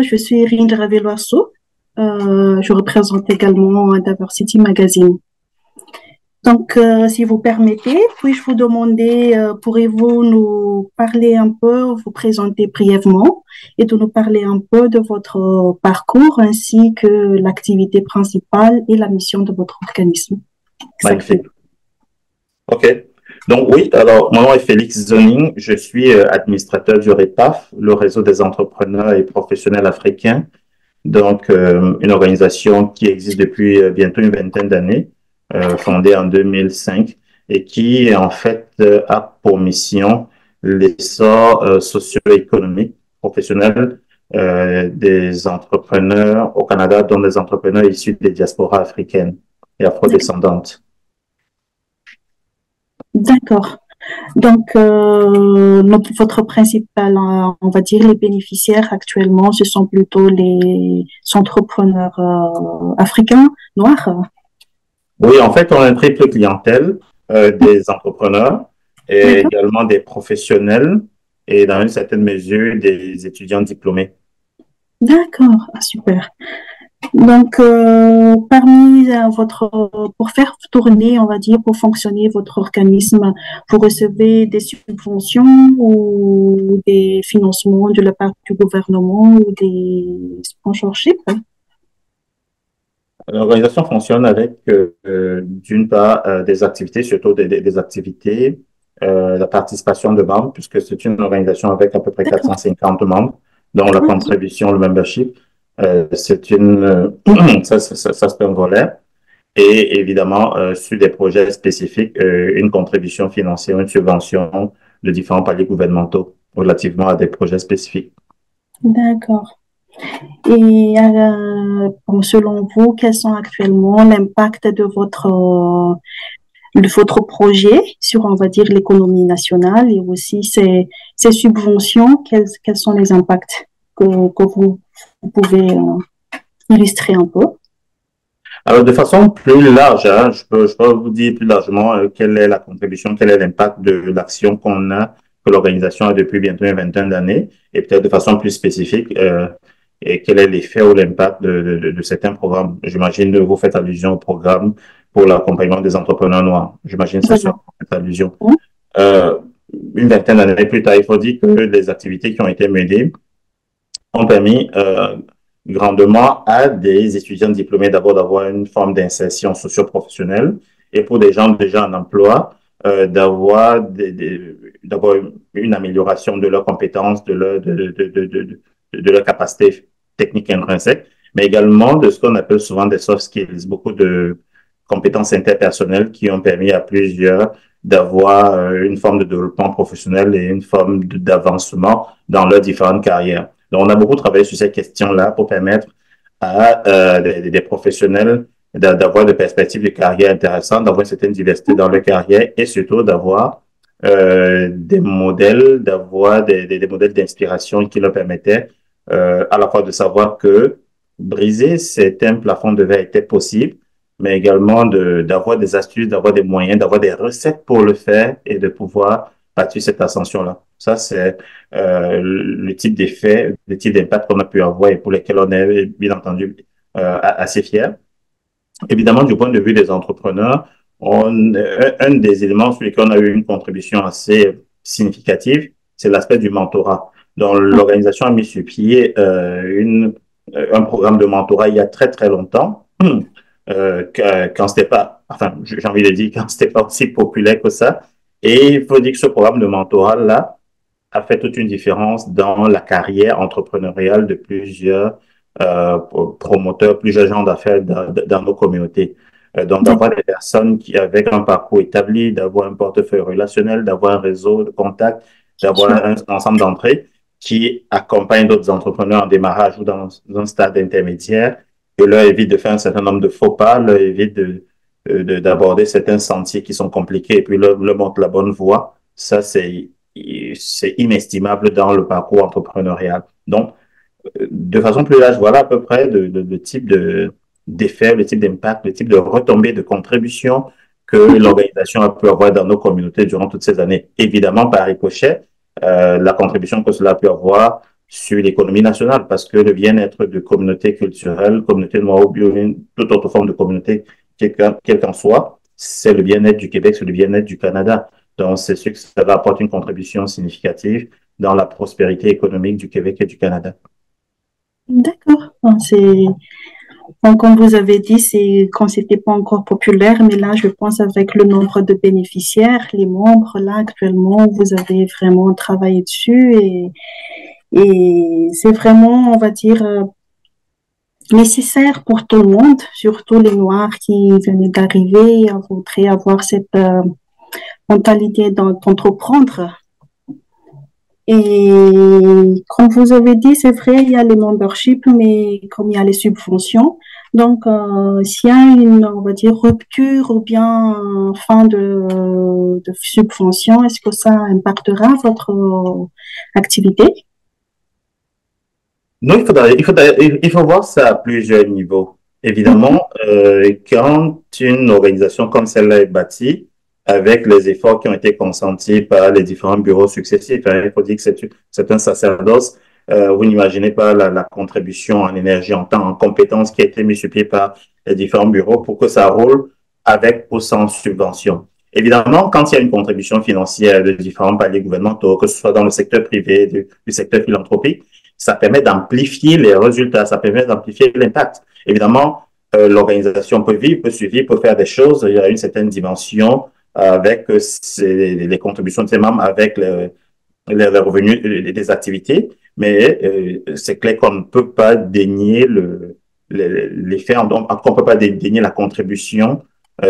je suis Rinde Raveloasso. Je représente également Diversity Magazine. Donc, si vous permettez, puis-je vous demander, pourriez-vous nous parler un peu, vous présenter brièvement et de nous parler un peu de votre parcours ainsi que l'activité principale et la mission de votre organisme? Magnifique. OK. Donc, oui, alors, mon nom est Félix Zoning. Je suis administrateur du REPAF, le réseau des entrepreneurs et professionnels africains. Donc, une organisation qui existe depuis bientôt une vingtaine d'années, fondée en 2005 et qui, en fait, a pour mission l'essor socio-économique professionnel des entrepreneurs au Canada, dont des entrepreneurs issus des diasporas africaines et afrodescendantes. D'accord. Donc, votre principal, on va dire, les bénéficiaires actuellement, ce sont plutôt les entrepreneurs africains, noirs. Oui, en fait, on a une triple clientèle, des entrepreneurs et également des professionnels et dans une certaine mesure des étudiants diplômés. D'accord, super. Donc, parmi pour faire tourner, on va dire, pour fonctionner votre organisme, vous recevez des subventions ou des financements de la part du gouvernement ou des sponsorships? L'organisation fonctionne avec, d'une part, des activités, surtout des activités, la participation de membres, puisque c'est une organisation avec à peu près 450 membres, dont la contribution, le membership, c'est ça c'est un volet. Et évidemment, sur des projets spécifiques, une contribution financière, une subvention de différents paliers gouvernementaux relativement à des projets spécifiques. D'accord. Et selon vous, quels sont actuellement l'impact de votre projet sur, on va dire, l'économie nationale et aussi ces subventions, quels sont les impacts que vous pouvez illustrer un peu? Alors, de façon plus large, hein, je peux vous dire plus largement quelle est la contribution, quel est l'impact de l'action que l'organisation a depuis bientôt une vingtaine d'années, et peut-être de façon plus spécifique, et quel est l'effet ou l'impact de certains programmes. J'imagine que vous faites allusion au programme pour l'accompagnement des entrepreneurs noirs. J'imagine que c'est ça que vous faites allusion. Une vingtaine d'années plus tard, il faut dire que les activités qui ont été menées ont permis grandement à des étudiants diplômés d'abord d'avoir une forme d'insertion socio-professionnelle et pour des gens déjà en emploi, d'avoir une amélioration de leurs compétences, de leur capacité technique intrinsèque, mais également de ce qu'on appelle souvent des soft skills, beaucoup de compétences interpersonnelles qui ont permis à plusieurs d'avoir une forme de développement professionnel et une forme d'avancement dans leurs différentes carrières. Donc, on a beaucoup travaillé sur ces questions-là pour permettre à des professionnels d'avoir des perspectives de carrière intéressantes, d'avoir une certaine diversité dans leur carrière et surtout d'avoir des modèles, d'avoir des modèles d'inspiration qui leur permettaient à la fois de savoir que briser certains plafonds de verre était possible, mais également d'avoir des astuces, d'avoir des moyens, d'avoir des recettes pour le faire et de pouvoir bâtir cette ascension-là. Ça, c'est le type d'effet, le type d'impact qu'on a pu avoir et pour lesquels on est, bien entendu, assez fiers. Évidemment, du point de vue des entrepreneurs, un des éléments sur lesquels on a eu une contribution assez significative, c'est l'aspect du mentorat. Donc, l'organisation a mis sur pied un programme de mentorat il y a très, très longtemps, quand c'était pas, enfin, j'ai envie de dire, quand c'était pas aussi populaire que ça. Et il faut dire que ce programme de mentorat-là a fait toute une différence dans la carrière entrepreneuriale de plusieurs promoteurs, plusieurs gens d'affaires dans nos communautés. Donc, d'avoir des personnes qui, avec un parcours établi, d'avoir un portefeuille relationnel, d'avoir un réseau de contacts, d'avoir un ensemble d'entrées qui accompagnent d'autres entrepreneurs en démarrage ou dans un stade intermédiaire et leur évite de faire un certain nombre de faux pas, leur évite d'aborder certains sentiers qui sont compliqués et puis leur montre la bonne voie. Ça, c'est inestimable dans le parcours entrepreneurial. Donc, de façon plus large, voilà à peu près le type d'effet, le type d'impact, le type de retombée, de contribution que l'organisation a pu avoir dans nos communautés durant toutes ces années. Évidemment, par ricochet, la contribution que cela a pu avoir sur l'économie nationale, parce que le bien-être de communautés culturelles, communautés noires ou toute autre forme de communauté, quel qu'en soit, c'est le bien-être du Québec, c'est le bien-être du Canada. Donc, c'est sûr que ça va apporter une contribution significative dans la prospérité économique du Québec et du Canada. D'accord. Bon, comme vous avez dit, c'est quand c'était pas encore populaire, mais là, je pense avec le nombre de bénéficiaires, les membres, là, actuellement, vous avez vraiment travaillé dessus et c'est vraiment, on va dire, nécessaire pour tout le monde, surtout les Noirs qui venaient d'arriver, voudraient avoir cette mentalité d'entreprendre. Et comme vous avez dit, c'est vrai, il y a les memberships, mais comme il y a les subventions, donc s'il y a une, on va dire, rupture ou bien fin de subvention, est-ce que ça impactera votre activité? Non, il faut voir ça à plusieurs niveaux. Mhm, Évidemment, quand une organisation comme celle-là est bâtie, avec les efforts qui ont été consentis par les différents bureaux successifs, hein, il faut dire que c'est un sacerdoce. Vous n'imaginez pas la contribution en énergie, en temps, en compétences qui a été mise sur pied par les différents bureaux pour que ça roule avec ou sans subvention. Évidemment, quand il y a une contribution financière de différents paliers gouvernementaux, que ce soit dans le secteur privé, du secteur philanthropique, ça permet d'amplifier les résultats, ça permet d'amplifier l'impact. Évidemment, l'organisation peut vivre, peut suivre, peut faire des choses. Il y a une certaine dimension avec les contributions de ses membres, avec les revenus des activités, mais c'est clair qu'on ne peut pas dénier l'effet, en tout cas, on ne peut pas dénier la contribution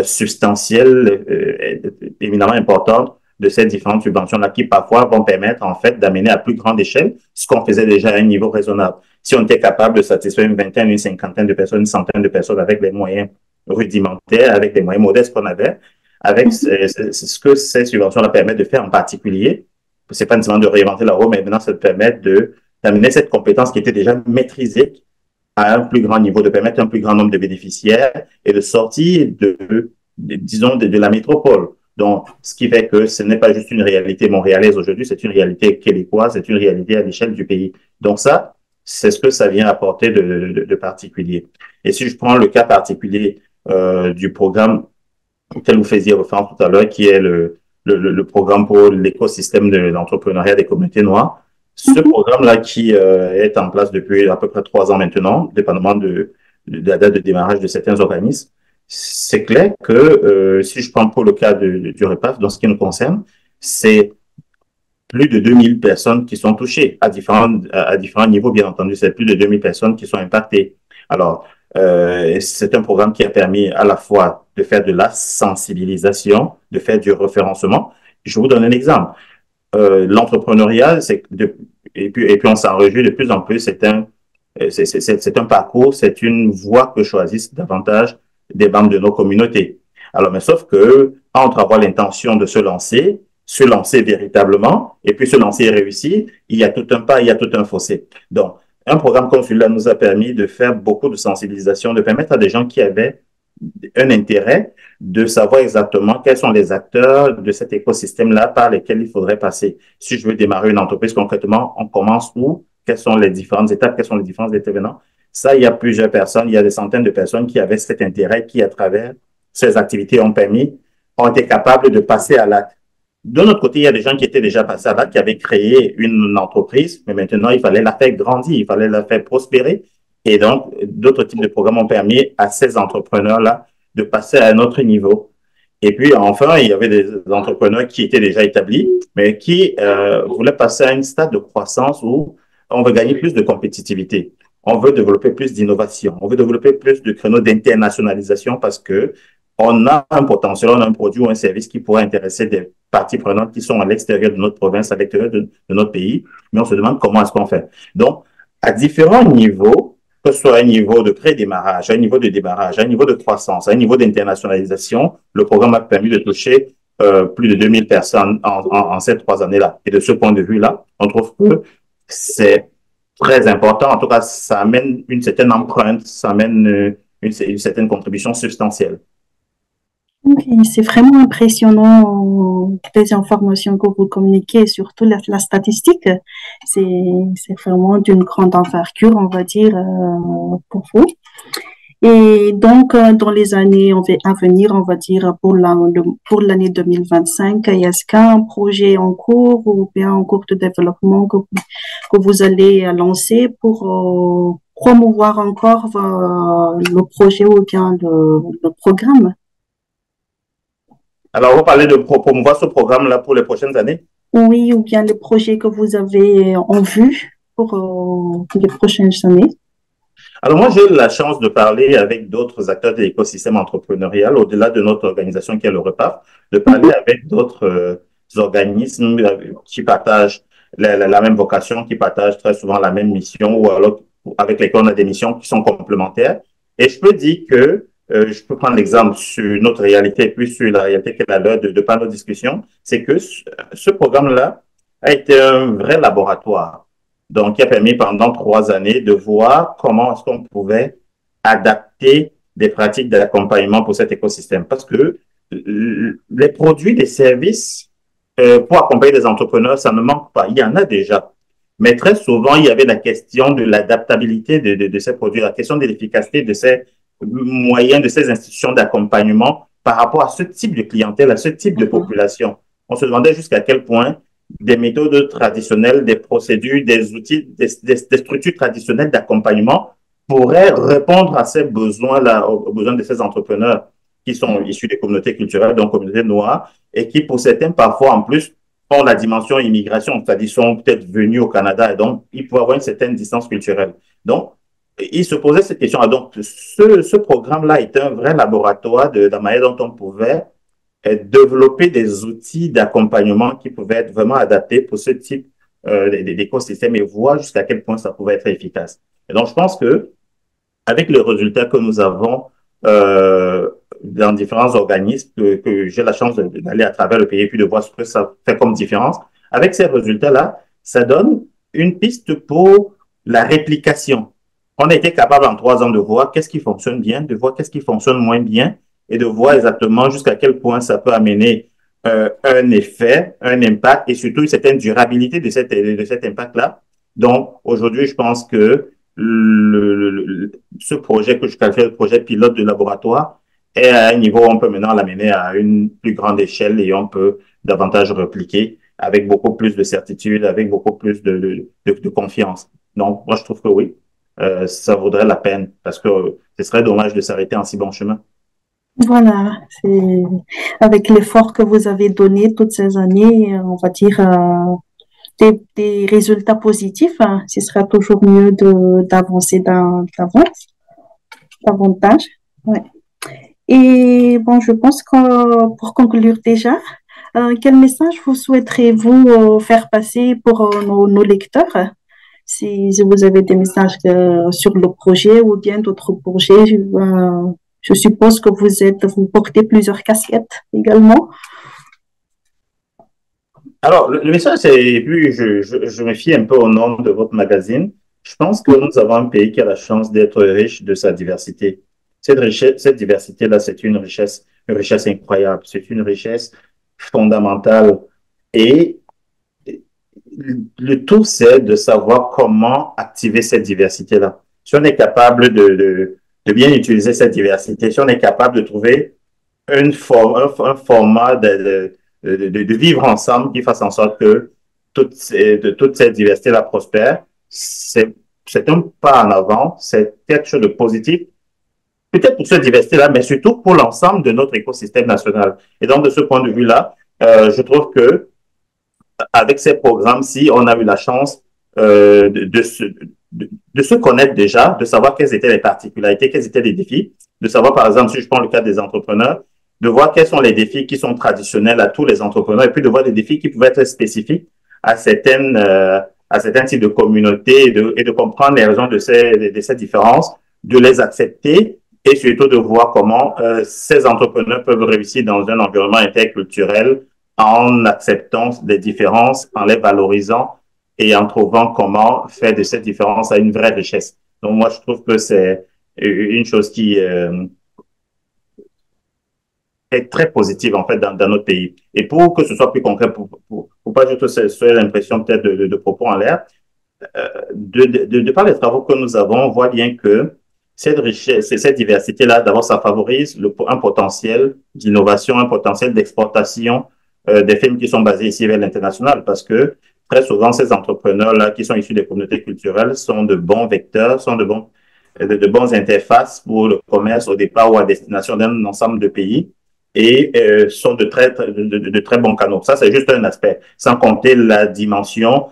substantielle, éminemment importante de ces différentes subventions-là qui parfois vont permettre en fait d'amener à plus grande échelle ce qu'on faisait déjà à un niveau raisonnable. Si on était capable de satisfaire une vingtaine, une cinquantaine de personnes, une centaine de personnes avec les moyens rudimentaires, avec les moyens modestes qu'on avait, avec mhm. ce que ces subventions-là permettent de faire en particulier, c'est pas nécessairement de réinventer la roue, mais maintenant ça permet d'amener cette compétence qui était déjà maîtrisée à un plus grand niveau, de permettre un plus grand nombre de bénéficiaires et de sortir disons, de la métropole. Donc, ce qui fait que ce n'est pas juste une réalité montréalaise aujourd'hui, c'est une réalité québécoise, c'est une réalité à l'échelle du pays. Donc ça, c'est ce que ça vient apporter de particulier. Et si je prends le cas particulier du programme auquel vous faisiez référence tout à l'heure, qui est le programme pour l'écosystème de l'entrepreneuriat des communautés noires. Ce Mhm. programme-là qui est en place depuis à peu près 3 ans maintenant, dépendamment de la date de démarrage de certains organismes, c'est clair que si je prends pour le cas du REPAF, dans ce qui nous concerne, c'est plus de 2000 personnes qui sont touchées à différents niveaux, bien entendu. C'est plus de 2000 personnes qui sont impactées. Alors, c'est un programme qui a permis à la fois de faire de la sensibilisation, de faire du référencement. Je vous donne un exemple. L'entrepreneuriat, et puis on s'en réjouit de plus en plus, c'est un parcours, c'est une voie que choisissent davantage des membres de nos communautés. Alors, mais sauf que, entre avoir l'intention de se lancer véritablement, et puis se lancer et réussir, il y a tout un pas, il y a tout un fossé. Donc, un programme comme celui-là nous a permis de faire beaucoup de sensibilisation, de permettre à des gens qui avaient un intérêt de savoir exactement quels sont les acteurs de cet écosystème-là par lesquels il faudrait passer. Si je veux démarrer une entreprise concrètement, on commence où? Quelles sont les différentes étapes? Quels sont les différents intervenants? Ça, il y a plusieurs personnes, il y a des centaines de personnes qui avaient cet intérêt, qui, à travers ces activités, ont été capables de passer à l'acte. De notre côté, il y a des gens qui étaient déjà passés à l'acte, qui avaient créé une entreprise, mais maintenant, il fallait la faire grandir, il fallait la faire prospérer. Et donc, d'autres types de programmes ont permis à ces entrepreneurs-là de passer à un autre niveau. Et puis, enfin, il y avait des entrepreneurs qui étaient déjà établis, mais qui voulaient passer à un stade de croissance où on veut gagner plus de compétitivité. On veut développer plus d'innovation. On veut développer plus de créneaux d'internationalisation parce que on a un potentiel, on a un produit ou un service qui pourrait intéresser des parties prenantes qui sont à l'extérieur de notre province, à l'extérieur de notre pays, mais on se demande comment est-ce qu'on fait. Donc, à différents niveaux, que ce soit à un niveau de pré-démarrage, à un niveau de démarrage, à un niveau de croissance, à un niveau d'internationalisation, le programme a permis de toucher plus de 2000 personnes en ces 3 années-là. Et de ce point de vue-là, on trouve que c'est très important. En tout cas, ça amène une certaine empreinte, ça amène une certaine contribution substantielle. Ok, c'est vraiment impressionnant les informations que vous communiquez, surtout la statistique. C'est, c'est vraiment d'une grande envergure, on va dire, pour vous. Et donc, dans les années à venir, on va dire pour l'année 2025, est-ce qu'il y a un projet en cours ou bien en cours de développement que vous allez lancer pour promouvoir encore le projet ou bien le programme? Alors, vous parlez de promouvoir ce programme-là pour les prochaines années? Oui, ou bien les projets que vous avez en vue pour les prochaines années. Alors moi, j'ai eu la chance de parler avec d'autres acteurs de l'écosystème entrepreneurial, au-delà de notre organisation qui est le REPAF, de parler Mhm, avec d'autres organismes qui partagent la même vocation, qui partagent très souvent la même mission, ou alors avec lesquels on a des missions qui sont complémentaires. Et je peux dire que, je peux prendre l'exemple sur notre réalité, puis sur la réalité qu'elle a l'heure de par nos discussions, c'est que ce programme-là a été un vrai laboratoire, donc qui a permis pendant 3 années de voir comment est-ce qu'on pouvait adapter des pratiques d'accompagnement pour cet écosystème. Parce que les produits, les services pour accompagner des entrepreneurs, ça ne manque pas. Il y en a déjà. Mais très souvent, il y avait la question de l'adaptabilité de ces produits, la question de l'efficacité de ces moyens, de ces institutions d'accompagnement par rapport à ce type de clientèle, à ce type de mhm, population. On se demandait jusqu'à quel point des méthodes traditionnelles, des procédures, des outils, des structures traditionnelles d'accompagnement pourraient répondre à ces besoins-là, aux besoins de ces entrepreneurs qui sont issus des communautés culturelles, donc communautés noires, et qui, pour certains, parfois en plus, ont la dimension immigration, c'est-à-dire sont peut-être venus au Canada, et donc ils peuvent avoir une certaine distance culturelle. Donc, il se posait cette question. Donc, ce programme-là est un vrai laboratoire de la manière dont on pouvait développer des outils d'accompagnement qui pouvaient être vraiment adaptés pour ce type d'écosystème et voir jusqu'à quel point ça pouvait être efficace. Et donc, je pense que avec les résultats que nous avons dans différents organismes, que j'ai la chance d'aller à travers le pays et puis de voir ce que ça fait comme différence, avec ces résultats-là, ça donne une piste pour la réplication. On a été capable en 3 ans de voir qu'est-ce qui fonctionne bien, de voir qu'est-ce qui fonctionne moins bien et de voir exactement jusqu'à quel point ça peut amener un effet, un impact et surtout une certaine durabilité de cet impact-là. Donc, aujourd'hui, je pense que ce projet que je qualifie de projet pilote de laboratoire est à un niveau où on peut maintenant l'amener à une plus grande échelle et on peut davantage repliquer avec beaucoup plus de certitude, avec beaucoup plus de confiance. Donc, moi, je trouve que oui, ça vaudrait la peine parce que ce serait dommage de s'arrêter en si bon chemin. voilà, c'est avec l'effort que vous avez donné toutes ces années, on va dire des résultats positifs, hein, ce sera toujours mieux d'avancer davantage. Ouais. Et bon, je pense que pour conclure déjà, quel message vous souhaiterez-vous faire passer pour nos lecteurs? Si vous avez des messages sur le projet ou bien d'autres projets, je suppose que vous portez plusieurs casquettes également. Alors, le message, c'est, et puis je me fie un peu au nom de votre magazine. Je pense que nous avons un pays qui a la chance d'être riche de sa diversité. Cette richesse, cette diversité-là, c'est une richesse incroyable. C'est une richesse fondamentale. Et le tout, c'est de savoir comment activer cette diversité-là. Si on est capable de bien utiliser cette diversité, si on est capable de trouver un format de vivre ensemble qui fasse en sorte que toute cette diversité-là prospère, c'est un pas en avant, c'est quelque chose de positif, peut-être pour cette diversité-là, mais surtout pour l'ensemble de notre écosystème national. Et donc, de ce point de vue-là, je trouve que avec ces programmes-ci, on a eu la chance de se connaître déjà, de savoir quelles étaient les particularités, quels étaient les défis, de savoir, par exemple, si je prends le cas des entrepreneurs, de voir quels sont les défis qui sont traditionnels à tous les entrepreneurs et puis de voir les défis qui pouvaient être spécifiques à certains types de communautés et de comprendre les raisons de ces différences, de les accepter et surtout de voir comment ces entrepreneurs peuvent réussir dans un environnement interculturel en acceptant des différences, en les valorisant et en trouvant comment faire de cette différence à une vraie richesse. Donc moi, je trouve que c'est une chose est très positive en fait dans notre pays. Et pour que ce soit plus concret, pour pas juste se l'impression peut-être de propos en l'air, de par les travaux que nous avons, on voit bien que cette richesse, cette diversité-là, d'abord, ça favorise un potentiel d'innovation, un potentiel d'exportation des films qui sont basés ici vers l'international, parce que très souvent, ces entrepreneurs-là qui sont issus des communautés culturelles sont de bons vecteurs, sont de bonnes interfaces pour le commerce au départ ou à destination d'un ensemble de pays et sont de très bons canaux. Ça, c'est juste un aspect, sans compter la dimension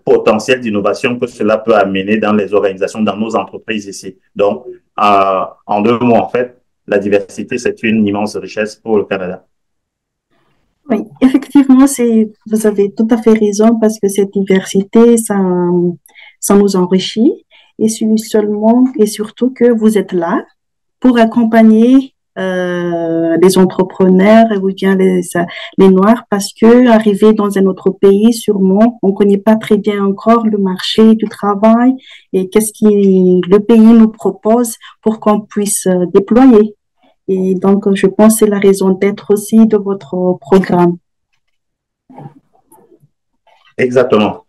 potentiel d'innovation que cela peut amener dans les organisations, dans nos entreprises ici. Donc, en 2 mots, en fait, la diversité, c'est une immense richesse pour le Canada. Oui, effectivement, vous avez tout à fait raison parce que cette diversité, ça nous enrichit et seulement et surtout que vous êtes là pour accompagner les entrepreneurs ou bien les Noirs parce que arriver dans un autre pays, sûrement, on ne connaît pas très bien encore le marché du travail et qu'est-ce que le pays nous propose pour qu'on puisse déployer. Et donc, je pense que c'est la raison d'être aussi de votre programme. Exactement.